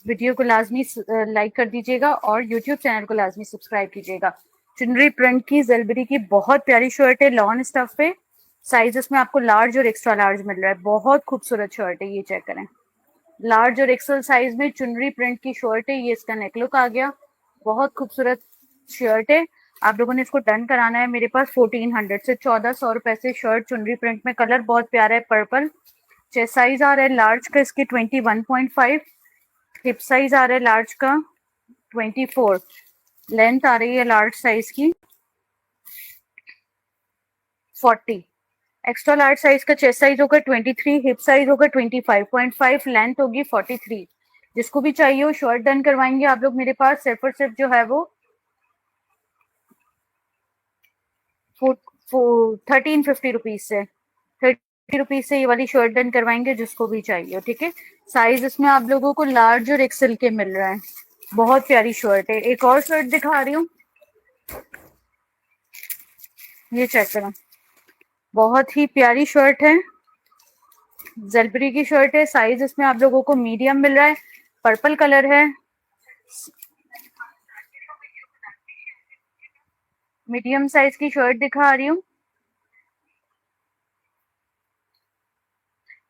Video को लाजमी like कर दीजिएगा और यूट्यूब चैनल को लाजमी सब्सक्राइब कीजिएगा। चुनरी प्रिंट की जलबरी की बहुत प्यारी शर्ट है, लॉन स्टफ पे। साइज इसमें आपको लार्ज और एक्स्ट्रा लार्ज मिल रहा है। बहुत खूबसूरत शर्ट है, ये चेक करें। लार्ज और एक्सेल साइज में चुनरी प्रिंट की शर्ट है। ये इसका नेक लुक आ गया, बहुत खूबसूरत शर्ट है। आप लोगों ने इसको डन कराना है। मेरे पास 1400 से 1400 रुपए से शर्ट चुनरी प्रिंट में। कलर बहुत प्यारा है, पर्पल। चेस्ट साइज आ रहा है लार्ज का इसके 21.5। हिप साइज आ रहा है लार्ज का 24। लेंथ आ रही है लार्ज साइज की 40। एक्स्ट्रा लार्ज साइज का चेस्ट साइज होगा 23, हिप साइज होगा 25.5, लेंथ होगी 43। जिसको भी चाहिए वो शर्ट डन करवाएंगे आप लोग मेरे पास। सिर्फ और सिर्फ जो है वो 1350 रुपीज से, 30 रुपीज से ये वाली शर्ट डन करवाएंगे जिसको भी चाहिए, ठीक है। साइज इसमें आप लोगों को लार्ज और एक्सेल के मिल रहा है। बहुत प्यारी शर्ट है। एक और शर्ट दिखा रही हूँ, ये चेक करें। बहुत ही प्यारी शर्ट है, जलपरी की शर्ट है। साइज इसमें आप लोगों को मीडियम मिल रहा है। पर्पल कलर है, मीडियम साइज की शर्ट दिखा रही हूँ।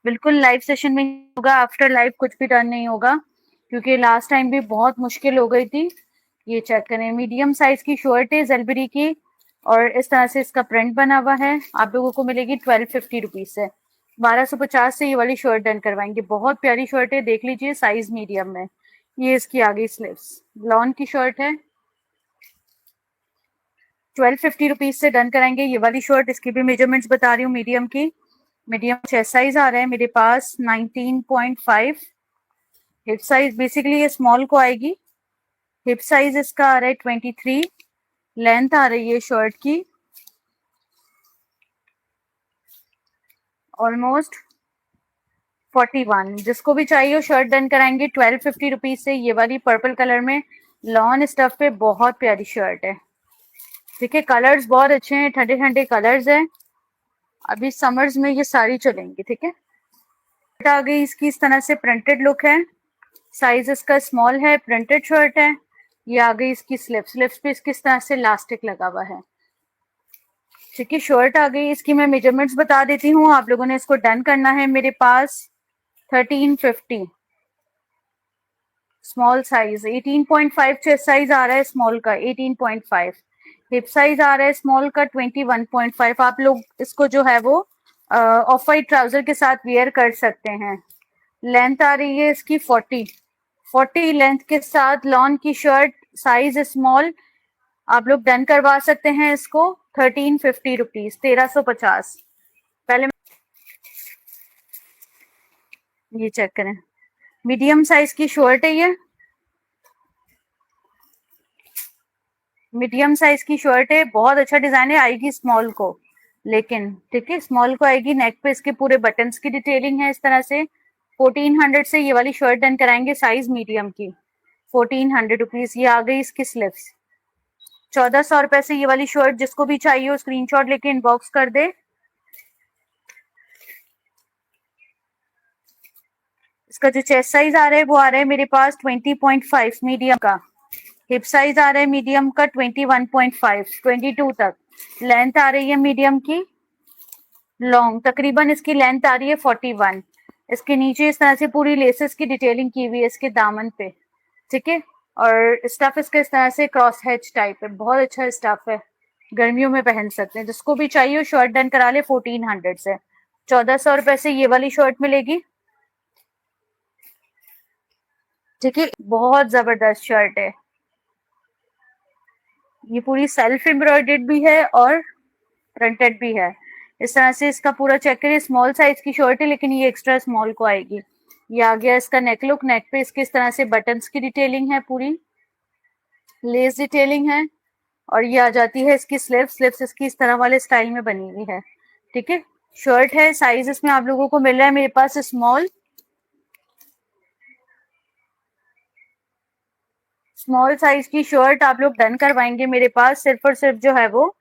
बिल्कुल लाइव सेशन में होगा, आफ्टर लाइव कुछ भी डन नहीं होगा, क्योंकि लास्ट टाइम भी बहुत मुश्किल हो गई थी। ये चेक करें, मीडियम साइज की शर्ट है जलबरी की, और इस तरह से इसका प्रिंट बना हुआ है। आप लोगों को मिलेगी 1250 रुपीज से। 1250 से ये वाली शर्ट डन करवाएंगे। बहुत प्यारी शर्ट है, देख लीजिए, साइज मीडियम में। ये इसकी आगे स्लीव्स, लॉन की शर्ट है। 1250 रुपीज से डन कराएंगे ये वाली शर्ट। इसकी भी मेजरमेंट्स बता रही हूँ मीडियम की। मीडियम चेस्ट साइज आ रहा है मेरे पास 19.5। हिप साइज बेसिकली ये स्मॉल को आएगी। हिप साइज इसका आ रहा है 23। लेंथ आ रही है शर्ट की ऑलमोस्ट 41। जिसको भी चाहिए वो शर्ट डन कराएंगे 1250 रुपीज से। ये वाली पर्पल कलर में लॉन स्टफ पे बहुत प्यारी शर्ट है, ठीक है। कलर्स बहुत अच्छे हैं, ठंडे ठंडे कलर्स हैं। अभी समर्स में ये सारी चलेंगी, ठीक है। आ गई इसकी इस तरह से प्रिंटेड लुक है। साइज इसका स्मॉल है, प्रिंटेड शर्ट है। ये आ गई इसकी स्लिप्स, स्लिप्स पे इसकी इस तरह से इलास्टिक लगा हुआ है, ठीक है। शर्ट आ गई इसकी, मैं मेजरमेंट्स बता देती हूँ। आप लोगों ने इसको डन करना है मेरे पास 1350 स्मॉल साइज। 18.5 चेस्ट साइज आ रहा है स्मॉल का, 18.5। हिप साइज आ रहा है स्मॉल का 21.5। आप लोग इसको जो है वो ऑफ वाइट ट्राउजर के साथ वेयर कर सकते हैं। लेंथ आ रही है इसकी 40 लेंथ के साथ लॉन की शर्ट, साइज स्मॉल। आप लोग डन करवा सकते हैं इसको 1350 रुपीज, 1350। पहले ये चेक करें, मीडियम साइज की शर्ट है ये, मीडियम साइज की शर्ट है। बहुत अच्छा डिजाइन है, आएगी स्मॉल को लेकिन, ठीक है, स्मॉल को आएगी। नेक पे इसके पूरे बटन्स की डिटेलिंग है इस तरह से। 1400 से ये वाली शर्ट डन कराएंगे, साइज मीडियम की, 1400 रुपीज। ये आ गई इसकी स्लिप्स। 1400 रुपए से ये वाली शर्ट जिसको भी चाहिए वो स्क्रीनशॉट लेके इनबॉक्स कर दे। इसका जो चेस्ट साइज आ रहा है वो आ रहा है मेरे पास 20.5 मीडियम का। हिप साइज आ रहा है मीडियम का 21.5, 22 तक। लेंथ आ रही है मीडियम की लॉन्ग, तकरीबन इसकी लेंथ आ रही है 41। इसके नीचे इस तरह से पूरी लेसेस की डिटेलिंग की हुई है इसके दामन पे, ठीक है। और स्टफ इसका इस तरह से क्रॉस हेच टाइप है, बहुत अच्छा स्टफ है, गर्मियों में पहन सकते हैं। जिसको भी चाहिए वो शर्ट डन करा ले 1400 से। 1400 रुपए से ये वाली शर्ट मिलेगी, ठीक है। बहुत जबरदस्त शर्ट है, ये पूरी सेल्फ एम्ब्रॉयडर्ड भी है और प्रिंटेड भी है। इस तरह से इसका पूरा चेक करिए। स्मॉल साइज की शर्ट है लेकिन ये एक्स्ट्रा स्मॉल को आएगी। ये आ गया इसका नेक लुक। नेक पे इसके इस तरह से बटन्स की डिटेलिंग है, पूरी लेस डिटेलिंग है। और ये आ जाती है इसकी स्लीव्स, स्लीव्स इसकी इस तरह वाले स्टाइल में बनी हुई है, ठीक है। शर्ट है, साइज इसमें आप लोगों को मिल रहा है मेरे पास स्मॉल। स्मॉल साइज की शर्ट आप लोग डन करवाएंगे मेरे पास सिर्फ और सिर्फ जो है वो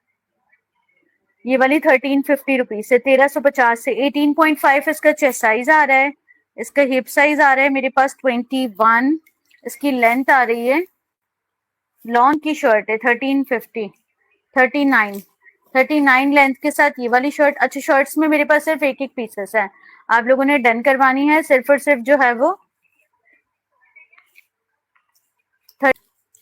ये वाली 1350 रुपीज से, 1350 से। 18.5 इसका चेस्ट साइज आ रहा है। इसका हिप साइज आ रहा है मेरे पास 21। इसकी लेंथ आ रही है, लॉन की शर्ट है 1350, 39 लेंथ के साथ ये वाली शर्ट। अच्छा, शर्ट्स में मेरे पास सिर्फ एक पीसेस है, आप लोगों ने डन करवानी है सिर्फ और सिर्फ जो है वो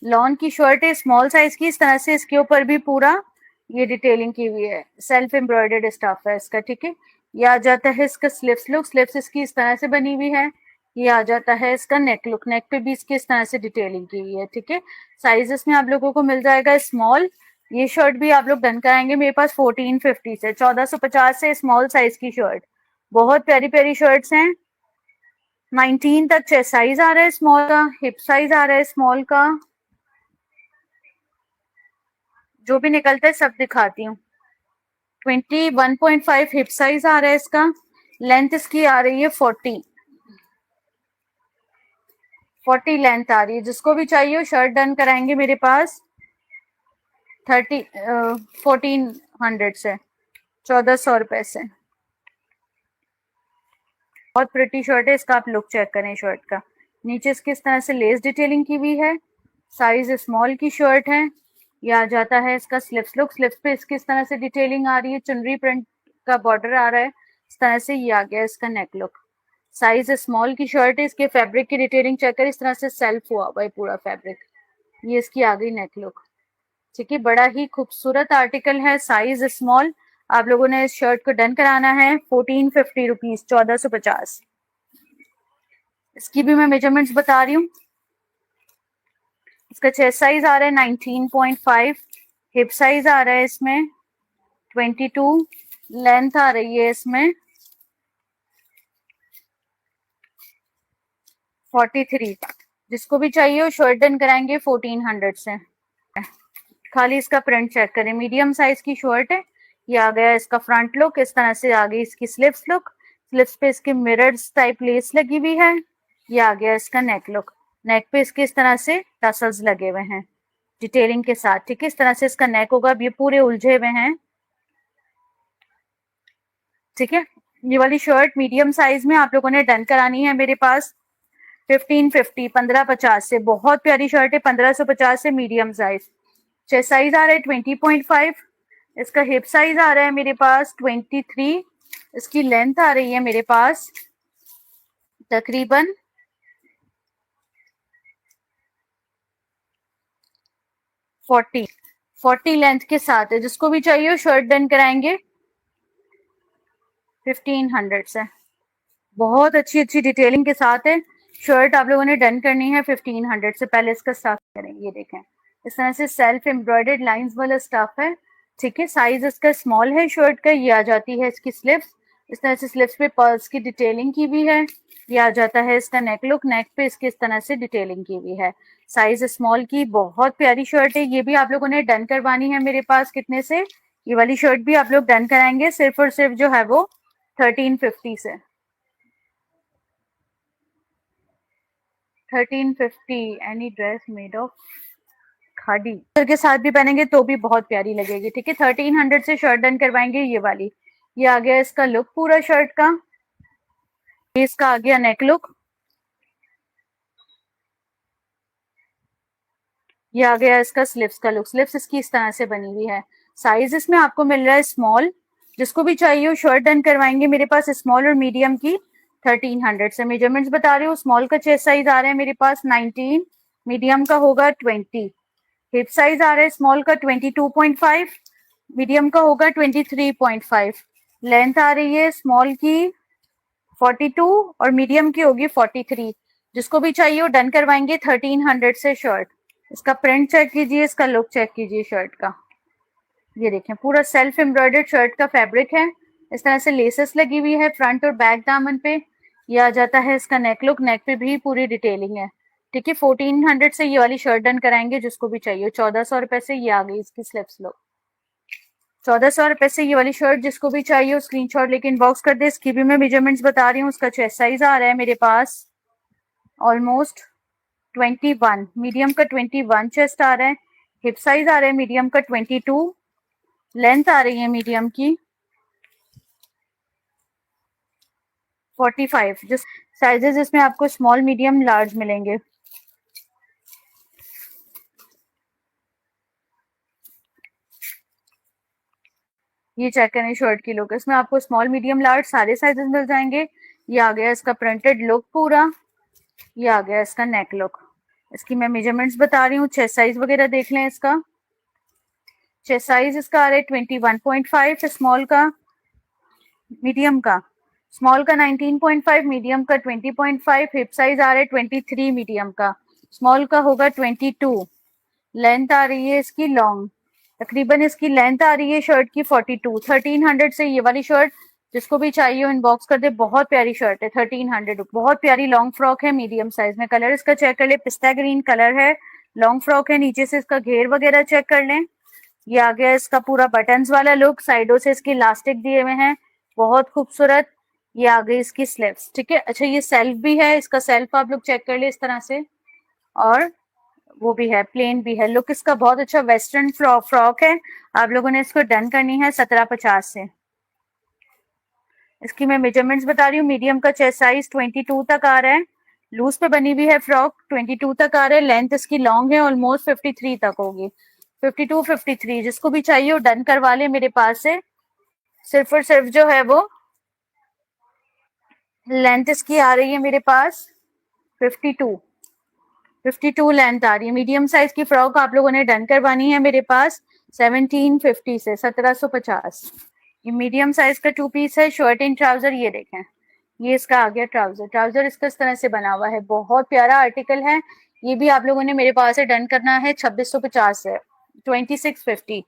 लॉन की शर्ट है, स्मॉल साइज की। इस तरह से इसके ऊपर भी पूरा ये डिटेलिंग की हुई है, सेल्फ एम्ब्रॉयडर्ड स्टफ है इसका, ठीक है। ये आ जाता है इसका स्लिप्स लुक, स्लिप्स इसकी इस तरह से बनी हुई है। ये आ जाता है इसका नेक लुक, नेक पे भी इसकी इस तरह से डिटेलिंग की हुई है, ठीक है। साइजेस में आप लोगों को मिल जाएगा स्मॉल। ये शर्ट भी आप लोग डन कराएंगे मेरे पास 1450 से, 1450 से स्मॉल साइज की शर्ट। बहुत प्यारी प्यारी शर्ट्स हैं। 19 तक चेस्ट साइज आ रहा है स्मॉल का, हिप साइज आ रहा है स्मॉल का, जो भी निकलता है सब दिखाती हूँ। 21.5 हिप साइज आ रहा है इसका, लेंथ इसकी आ रही है 40 लेंथ आ रही है। जिसको भी चाहिए वो शर्ट डन कराएंगे मेरे पास 1400 से, 1400 रुपए से। बहुत प्रिटी शर्ट है, इसका आप लुक चेक करें शर्ट का। नीचे इसकी इस तरह से लेस डिटेलिंग की हुई है, साइज स्मॉल की शर्ट है। ये आ जाता है इसका स्लिप्स लुक, स्लिप्स पे इसकी इस तरह से डिटेलिंग आ रही है, चुनरी प्रिंट का बॉर्डर आ रहा है इस तरह से। ये आ गया इसका नेक लुक, साइज स्मॉल की शर्ट है। इसके फैब्रिक की डिटेलिंग चेक करें, इस तरह से सेल्फ हुआ हुआ है पूरा फैब्रिक। ये इसकी आ गई नेक लुक, ठीक है। बड़ा ही खूबसूरत आर्टिकल है, साइज स्मॉल। आप लोगों ने इस शर्ट को डन कराना है 1450 रुपीज, 1450। इसकी भी मैं मेजरमेंट्स बता रही हूँ। इसका चेस्ट साइज आ रहा है 19.5, हिप साइज आ रहा है इसमें 22, लेंथ आ रही है इसमें 43। जिसको भी चाहिए वो शर्ट डन कराएंगे 1400 से। खाली इसका प्रिंट चेक करें, मीडियम साइज की शर्ट है। ये आ गया इसका फ्रंट लुक, इस तरह से आ गई इसकी स्लिप्स लुक, स्लिप्स पे इसके मिरर्स टाइप लेस लगी हुई है। ये आ गया इसका नेक लुक, नेक पे इसके इस तरह से टसल्स लगे हुए हैं डिटेलिंग के साथ, ठीक है। इस तरह से इसका नेक होगा, अब ये पूरे उलझे हुए हैं, ठीक है। ये वाली शर्ट मीडियम साइज में आप लोगों ने डन करानी है मेरे पास 1550, 1550 से। बहुत प्यारी शर्ट है, 1550 से मीडियम साइज। चेस्ट साइज आ रहा है 20.5, इसका हिप साइज आ रहा है मेरे पास 23, इसकी लेंथ आ रही है मेरे पास तकरीबन 40 लेंथ के साथ है। जिसको भी चाहिए शर्ट डन कराएंगे 1500 से। बहुत अच्छी अच्छी डिटेलिंग के साथ है शर्ट, आप लोगों ने डन करनी है 1500 से। पहले इसका स्टफ करें, ये देखें इस तरह से सेल्फ एम्ब्रॉयडर्ड लाइंस वाला स्टफ है, ठीक है। साइज इसका स्मॉल है शर्ट का। ये आ जाती है इसकी स्लिप्स, इस तरह से स्लिप्स पे पर्ल्स की डिटेलिंग की हुई है। ये आ जाता है इसका नेक लुक, नेक पे इसकी इस तरह से डिटेलिंग की हुई है, साइज स्मॉल की। बहुत प्यारी शर्ट है, ये भी आप लोगों ने डन करवानी है मेरे पास कितने से, ये वाली शर्ट भी आप लोग डन कराएंगे सिर्फ और सिर्फ जो है वो 1350 से। 1350 any dress made of khadi के साथ भी पहनेंगे तो भी बहुत प्यारी लगेगी, ठीक है। 1300 से शर्ट डन करवाएंगे ये वाली। ये आ गया इसका लुक पूरा शर्ट का, ये इसका आ गया नेक लुक, ये आ गया इसका स्लिप्स का लुक। स्लिप्स इसकी इस तरह से बनी हुई है, साइज इसमें आपको मिल रहा है स्मॉल। जिसको भी चाहिए वो शर्ट डन करवाएंगे मेरे पास स्मॉल और मीडियम की 1300 से। मेजरमेंट्स बता रही हूँ, स्मॉल का चेस्ट साइज आ रहा है मेरे पास 19, मीडियम का होगा 20, हिप साइज आ रहा है स्मॉल का 22.5, मीडियम का होगा 23.5, लेंथ आ रही है स्मॉल की 42 और मीडियम की होगी 43। जिसको भी चाहिए वो डन करवाएंगे 1300 से शर्ट। इसका प्रिंट चेक कीजिए, इसका लुक चेक कीजिए शर्ट का। ये देखें पूरा सेल्फ एम्ब्रॉयडर्ड शर्ट का फैब्रिक है, इस तरह से लेसेस लगी हुई है फ्रंट और बैक दामन पे। ये आ जाता है इसका नेक लुक, नेक पे भी पूरी डिटेलिंग है, ठीक है। 1400 से ये वाली शर्ट डन कराएंगे जिसको भी चाहिए। 1400 रुपए से ये आ गई इसकी स्लिप्स लुक, 1400 रुपए से ये वाली शर्ट जिसको भी चाहिए वो स्क्रीनशॉट लेके इनबॉक्स कर दे। इसकी भी मैं मेजरमेंट्स बता रही हूँ। उसका चेस्ट साइज आ रहा है मेरे पास ऑलमोस्ट 21, मीडियम का 21 चेस्ट आ रहा है, हिप साइज आ रहा है मीडियम का 22, लेंथ आ रही है मीडियम की 45। जिस साइजेस इसमें आपको स्मॉल मीडियम लार्ज मिलेंगे। ये चेक करें शर्ट की लुक, इसमें आपको स्मॉल मीडियम लार्ज सारे साइजेस मिल जाएंगे। ये आ गया इसका प्रिंटेड लुक पूरा, ये आ गया इसका नेक लुक। इसकी मैं मेजरमेंट्स बता रही हूँ, चेस्ट साइज वगैरह देख लें। इसका चेस्ट साइज इसका आ रहा है 21.5 स्मॉल का, मीडियम का स्मॉल का 19.5, मीडियम का 20.5, हिप साइज आ रहा है 23 मीडियम का, स्मॉल का होगा 22। लेंथ आ रही है इसकी लॉन्ग, तकरीबन इसकी लेंथ आ रही है शर्ट की 42। 1300 से ये वाली शर्ट जिसको भी चाहिए हो इनबॉक्स कर दे, बहुत प्यारी शर्ट है 1300, बहुत प्यारी लॉन्ग फ्रॉक है मीडियम साइज में। कलर इसका चेक कर ले, पिस्ता ग्रीन कलर है, लॉन्ग फ्रॉक है, नीचे से इसका घेर वगैरह चेक कर लें। ये आ गया इसका पूरा बटन्स वाला लुक, साइडों से इसके इलास्टिक दिए हुए हैं, बहुत खूबसूरत। ये आ गई इसकी स्लीव्स, ठीक है। अच्छा ये सेल्फ भी है, इसका सेल्फ आप लोग चेक कर ले इस तरह से, और वो भी है, प्लेन भी है। लुक इसका बहुत अच्छा वेस्टर्न फ्रॉक है। आप लोगों ने इसको डन करनी है 1750 से। इसकी मैं मेजरमेंट्स बता रही हूँ, मीडियम का चेस्ट साइज 22 तक आ रहा है, लूज पे बनी हुई है फ्रॉक, 22 तक आ रहा है। लेंथ इसकी लॉन्ग है, ऑलमोस्ट 53 तक होगी, 52 53। जिसको भी चाहिए वो डन करवा ले मेरे पास से। सिर्फ और सिर्फ जो है वो लेंथ इसकी आ रही है मेरे पास 52 लेंथ आ रही है। मीडियम साइज की फ्रॉक आप लोगों ने डन करवानी है मेरे पास 1750 से 1750। ये मीडियम साइज का 2 पीस है, शर्ट इन ट्राउजर। ये देखें, ये इसका आ गया ट्राउजर, ट्राउजर इसका इस तरह से बना हुआ है, बहुत प्यारा आर्टिकल है। ये भी आप लोगों ने मेरे पास से डन करना है 2650 से 2650।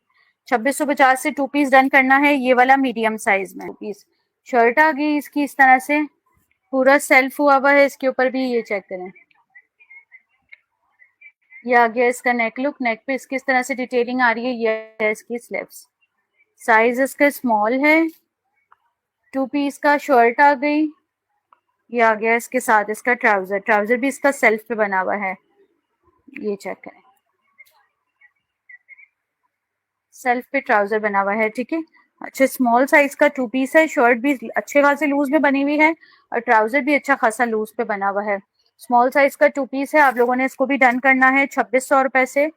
2650 से 2 पीस डन करना है, ये वाला मीडियम साइज में 2 पीस। शर्ट आ गई इसकी इस तरह से, पूरा सेल्फ हुआ है इसके ऊपर भी, ये चेक करें। ये आ गया इसका नेक लुक, नेक पे इसकी इस तरह से डिटेलिंग आ रही है। ये है इसकी स्लीव्स, साइज इसका स्मॉल है, 2 पीस का शर्ट आ गई। ये आ गया इसके साथ इसका ट्राउजर, ट्राउजर भी इसका सेल्फ पे बना हुआ है, ये चेक करें, सेल्फ पे ट्राउजर बना हुआ है, ठीक है। अच्छा स्मॉल साइज का 2 पीस है, शर्ट भी अच्छे खासे लूज में बनी हुई है और ट्राउजर भी अच्छा खासा लूज पे बना हुआ है। स्मॉल साइज का 2 पीस है, आप लोगों ने इसको भी डन करना है 2600 रुपए से।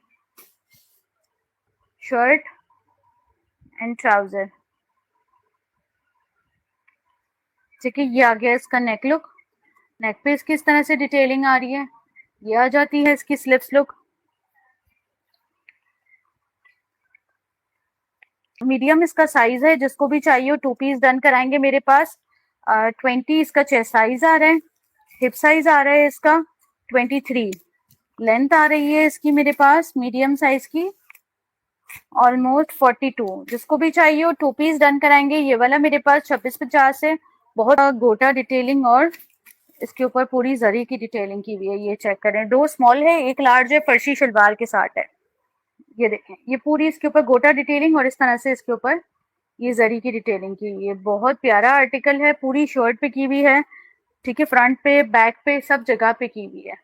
शर्ट एंड ट्राउजर, ठीक है। ये आ गया इसका नेक लुक, नेक पे इसकी इस तरह से डिटेलिंग आ रही है। ये आ जाती है इसकी स्लिप्स लुक, मीडियम इसका साइज है, जिसको भी चाहिए हो 2 पीस डन कराएंगे मेरे पास। 20 इसका चेस्ट साइज आ रहा है, हिप साइज आ रहा है इसका 23, लेंथ आ रही है इसकी मेरे पास मीडियम साइज की ऑलमोस्ट 42। जिसको भी चाहिए हो 2 पीस डन कराएंगे, ये वाला मेरे पास 2650 है। बहुत गोटा डिटेलिंग और इसके ऊपर पूरी जरी की डिटेलिंग की हुई है, ये चेक करें। 2 स्मॉल है, 1 लार्ज है, फर्शी शलवार के साथ है। ये देखें, ये पूरी इसके ऊपर गोटा डिटेलिंग और इस तरह से इसके ऊपर ये जरी की डिटेलिंग की हुई है। बहुत प्यारा आर्टिकल है, पूरी शर्ट पे की हुई है, ठीक है, फ्रंट पे बैक पे सब जगह पे की हुई है।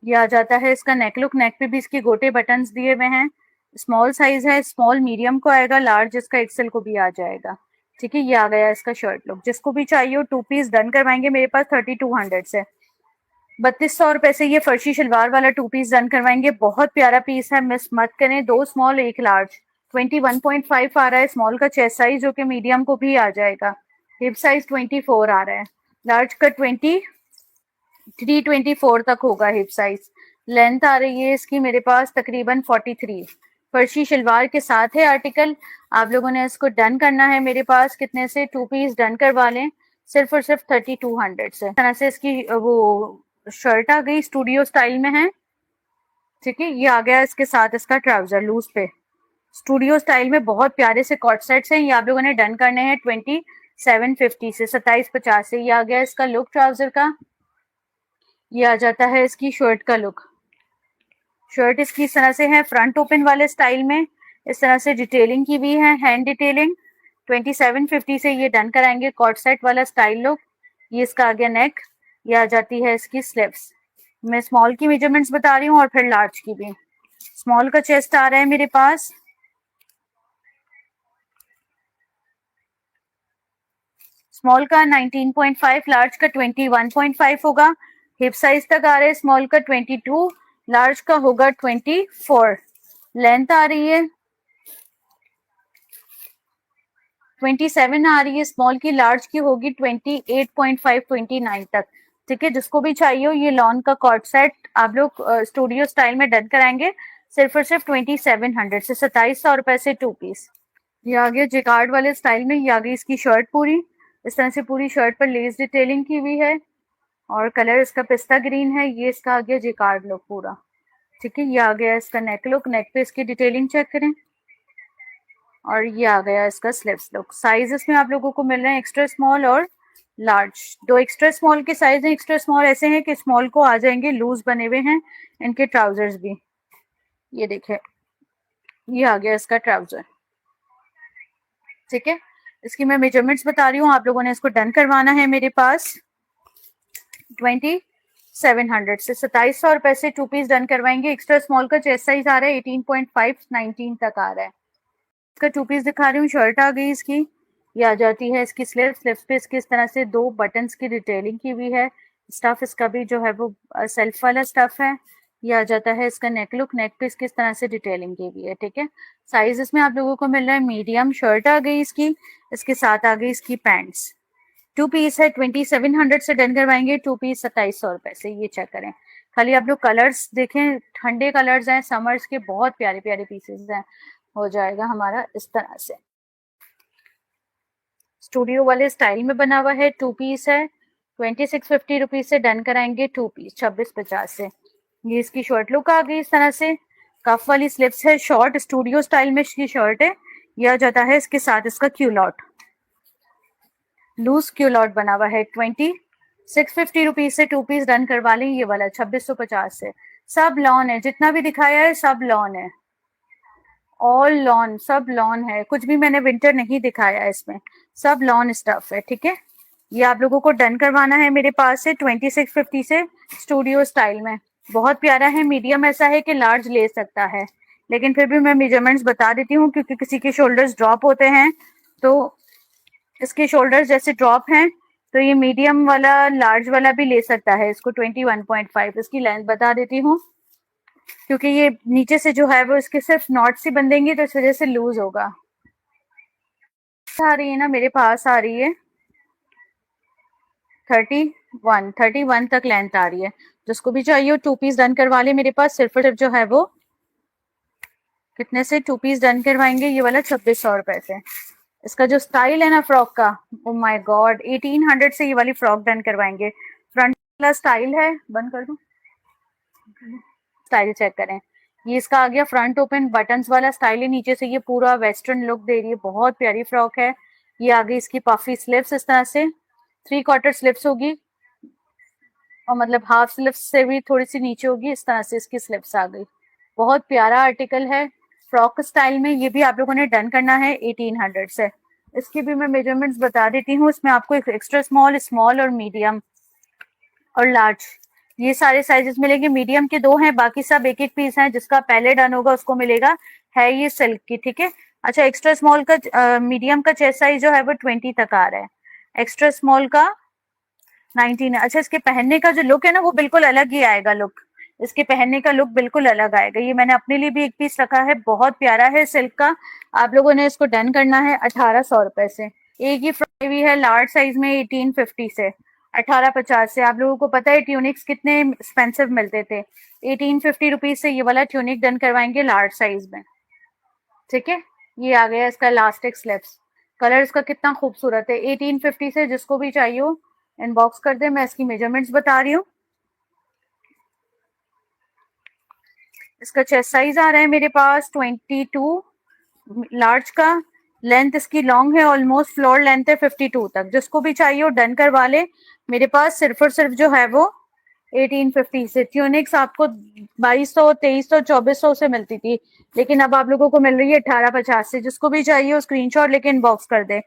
ये आ जाता है इसका नेक लुक, नेक पे भी इसके गोटे बटन्स दिए हुए हैं। स्मॉल साइज है, स्मॉल मीडियम को आएगा, लार्ज इसका एक्सेल को भी आ जाएगा, ठीक है। ये आ गया इसका शर्ट लुक। जिसको भी चाहिए हो 2 पीस डन करवाएंगे मेरे पास 3200 से। 3200 रुपए से ये फर्शी शलवार वाला 2 पीस डन करवाएंगे, बहुत प्यारा पीस है, मिस मत करें। 2 स्मॉल 1 लार्ज, 21.5 आ रहा है स्मॉल का चेस्ट साइज, जो कि मीडियम को भी आ जाएगा। हिप साइज 24 आ रहा है, लार्ज का 24 तक होगा हिप साइज। लेंथ आ रही है इसकी मेरे पास तकरीबन 43। फर्शी शलवार के साथ है आर्टिकल। आप लोगों ने इसको डन करना है मेरे पास कितने से, 2 पीस डन करवा लें सिर्फ और सिर्फ 3200 से। तरह से इसकी वो शर्ट आ गई, स्टूडियो स्टाइल में है, ठीक है। ये आ गया इसके साथ इसका ट्राउजर लूज पे, स्टूडियो स्टाइल में बहुत प्यारे से कॉट सेट्स हैं। ये आप लोगों ने डन करने हैं 2750 से 2750 से। ये आ गया इसका लुक ट्राउजर का। ये आ जाता है इसकी शर्ट का लुक, शर्ट इसकी इस तरह से है, फ्रंट ओपन वाले स्टाइल में, इस तरह से डिटेलिंग की हुई है, हैंड डिटेलिंग। 2750 से ये डन कराएंगे कॉट सेट वाला स्टाइल लुक। ये इसका आ गया नेक, ये आ जाती है इसकी स्लीव्स। मैं स्मॉल की मेजरमेंट्स बता रही हूँ और फिर लार्ज की भी। स्मॉल का चेस्ट आ रहा है मेरे पास, स्मॉल का 19.5, लार्ज का 21.5 होगा। हिप साइज तक आ रहा है स्मॉल का 22, लार्ज का होगा 24। लेंथ आ रही है 27 आ रही है स्मॉल की, लार्ज की होगी 28.5 29 तक। ठीक है, जिसको भी चाहिए हो ये लॉन का कॉर्ड सेट आप लोग स्टूडियो स्टाइल में डन कराएंगे सिर्फ और सिर्फ 2700 से, 2700 रुपए से 2 पीस। ये आ गया जिकार्ड वाले स्टाइल में, ये आ गई इसकी शर्ट पूरी, इस तरह से पूरी शर्ट पर लेस डिटेलिंग की हुई है और कलर इसका पिस्ता ग्रीन है। ये इसका आ गया जिकार्ड लुक पूरा। ठीक है, ये आ गया इसका नेक लुक, नेक पे इसकी डिटेलिंग चेक करें। और ये आ गया इसका स्लीव्स लुक। साइज इसमें आप लोगों को मिल रहे हैं एक्स्ट्रा स्मॉल और लार्ज। दो एक्स्ट्रा स्मॉल के साइज हैं, एक्स्ट्रा स्मॉल ऐसे हैं कि स्मॉल को आ जाएंगे, लूज बने हुए हैं इनके ट्राउजर्स भी। ये देखे, ये आ गया इसका ट्राउजर। ठीक है, इसकी मैं मेजरमेंट्स बता रही हूँ, आप लोगों ने इसको डन करवाना है मेरे पास 2700 से, 2700 रुपए से 2 पीस डन करवाएंगे। एक्स्ट्रा स्मॉल का चेस्ट साइज आ रहा है 18.5 19 तक आ रहा है। इसका 2 पीस दिखा रही हूँ। शर्ट आ गई इसकी, ये आ जाती है इसकी स्लीव्स पे इसकी इस तरह से 2 बटन्स की डिटेलिंग की हुई है। स्टफ इसका भी जो है वो सेल्फ वाला स्टफ है। ये आ जाता है इसका नेक लुक, नेक पे इसकी इस तरह से डिटेलिंग की हुई है। ठीक है, साइज इसमें आप लोगों को मिल रहा है मीडियम। शर्ट आ गई इसकी, इसके साथ आ गई इसकी पैंट्स। 2 पीस है 2700 से डन करवाएंगे, 2 पीस 2700 रुपए से। ये चेक करें, खाली आप लोग कलर्स देखें, ठंडे कलर्स हैं, समर्स के बहुत प्यारे प्यारे पीसेस हैं। हो जाएगा हमारा इस तरह से स्टूडियो वाले स्टाइल में बना हुआ है। 2 पीस है 2650 रुपीज से डन कराएंगे, 2 पीस 2650 से। ये इसकी शर्ट लुक आ गई इस तरह से, कफ वाली स्लिप्स है, शॉर्ट स्टूडियो स्टाइल में इसकी शर्ट है। यह जाता है इसके साथ इसका क्यूलॉट, लूज क्यूलॉट बना हुआ है। 2650 रुपीज से 2 पीस डन करवा लें। ये वाला 2650 से। सब लॉन है, जितना भी दिखाया है सब लॉन है, ऑल लॉन, सब लॉन है, कुछ भी मैंने विंटर नहीं दिखाया है इसमें, सब लॉन स्टफ है। ठीक है, ये आप लोगों को डन करवाना है मेरे पास से 2650 से स्टूडियो स्टाइल में। बहुत प्यारा है, मीडियम ऐसा है कि लार्ज ले सकता है, लेकिन फिर भी मैं मेजरमेंट्स बता देती हूँ क्योंकि किसी के शोल्डर्स ड्रॉप होते हैं, तो इसके शोल्डर्स जैसे ड्रॉप हैं तो ये मीडियम वाला लार्ज वाला भी ले सकता है इसको। 21.5 इसकी लेंथ बता देती हूँ क्योंकि ये नीचे से जो है वो इसके सिर्फ नॉट से बंधेंगे तो इस वजह से लूज होगा। आ रही है ना मेरे पास, आ रही है 31 तक लेंथ आ रही है। जिसको भी चाहिए 2 पीस डन करवा ले मेरे पास, सिर्फ और सिर्फ जो है वो कितने से 2 पीस डन करवाएंगे, ये वाला 2600 रुपए से। इसका जो स्टाइल है ना फ्रॉक का, ओ माय गॉड, 1800 से ये वाली फ्रॉक डन करवाएंगे। फ्रंट वाला स्टाइल है, बंद कर दूं, स्टाइल चेक करें। ये इसका आ गया फ्रंट ओपन बटन्स वाला स्टाइल है, नीचे से ये पूरा वेस्टर्न लुक दे रही है, बहुत प्यारी फ्रॉक है। ये आ गई इसकी पफी स्लीव्स इस तरह से, 3/4 स्लीव्स होगी और मतलब हाफ स्लीव्स से भी थोड़ी सी नीचे होगी, इस तरह से इसकी स्लीव्स आ गई। बहुत प्यारा आर्टिकल है फ्रॉक स्टाइल में, ये भी आप लोगों ने डन करना है 1800 से। इसकी भी मैं मेजरमेंट्स बता देती हूँ, इसमें आपको एक एक्स्ट्रा स्मॉल, स्मॉल और मीडियम और लार्ज ये सारे साइजेस मिलेंगे। मीडियम के 2 हैं, बाकी सब एक एक पीस हैं। जिसका पहले डन होगा उसको मिलेगा, है ये सिल्क की। ठीक है, अच्छा एक्स्ट्रा स्मॉल का मीडियम का चेस्ट साइज जो है वो 20 तक आ रहा है, एक्स्ट्रा स्मॉल का 19 है। अच्छा, इसके पहनने का जो लुक है ना वो बिल्कुल अलग ही आएगा लुक, इसके पहनने का लुक बिल्कुल अलग आएगा। ये मैंने अपने लिए भी एक पीस रखा है, बहुत प्यारा है सिल्क का। आप लोगों ने इसको डन करना है 1800 रुपए से। एक ही फ्रॉक भी है लार्ज साइज में 1850 से, 1850 से। आप लोगों को पता है ट्यूनिक्स कितने एक्सपेंसिव मिलते थे, 1850 रुपीज से ये वाला ट्यूनिक डन करवाएंगे लार्ज साइज में। ठीक है, ये आ गया इसका इलास्टिक स्लीव्स, कलर इसका कितना खूबसूरत है। 1850 से जिसको भी चाहिए हो इनबॉक्स कर दे, मैं इसकी मेजरमेंट्स बता रही हूँ। इसका चेस्ट साइज आ रहा है मेरे पास 22 लार्ज का, लेंथ इसकी लॉन्ग है, ऑलमोस्ट फ्लोर लेंथ है 52 तक। जिसको भी चाहिए हो डन करवा ले मेरे पास, सिर्फ और सिर्फ जो है वो 1850 से। ट्यूनिक्स आपको 2200 2300 2400 से मिलती थी, लेकिन अब आप लोगों को मिल रही है 1850 से। जिसको भी चाहिए हो स्क्रीनशॉट लेके इनबॉक्स कर दे।